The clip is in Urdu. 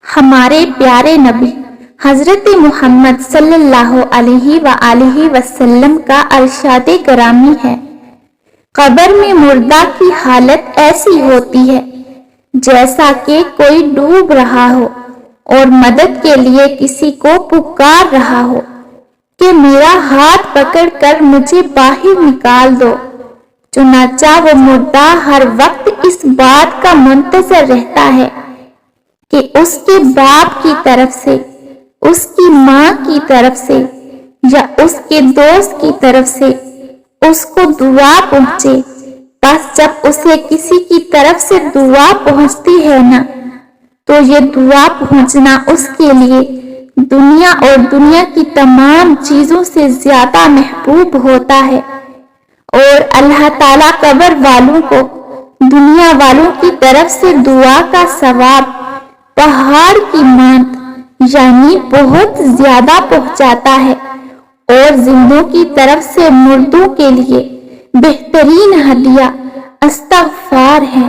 ہمارے پیارے نبی حضرت محمد صلی اللہ علیہ وآلہ وسلم کا ارشاد گرامی ہے، قبر میں مردہ کی حالت ایسی ہوتی ہے جیسا کہ کوئی ڈوب رہا ہو اور مدد کے لیے کسی کو پکار رہا ہو کہ میرا ہاتھ پکڑ کر مجھے باہر نکال دو۔ چنانچہ وہ مردہ ہر وقت اس بات کا منتظر رہتا ہے کہ اس کے باپ کی طرف سے، اس کی ماں کی طرف سے یا اس کے دوست کی طرف سے اس کو دعا پہنچے۔ بس جب اسے کسی کی طرف سے دعا پہنچتی ہے نا، تو یہ دعا پہنچنا اس کے لیے دنیا اور دنیا کی تمام چیزوں سے زیادہ محبوب ہوتا ہے، اور اللہ تعالیٰ قبر والوں کو دنیا والوں کی طرف سے دعا کا ثواب پہاڑ کی مانند یعنی بہت زیادہ پہنچاتا ہے، اور زندوں کی طرف سے مردوں کے لیے بہترین ہدیہ استغفار ہے۔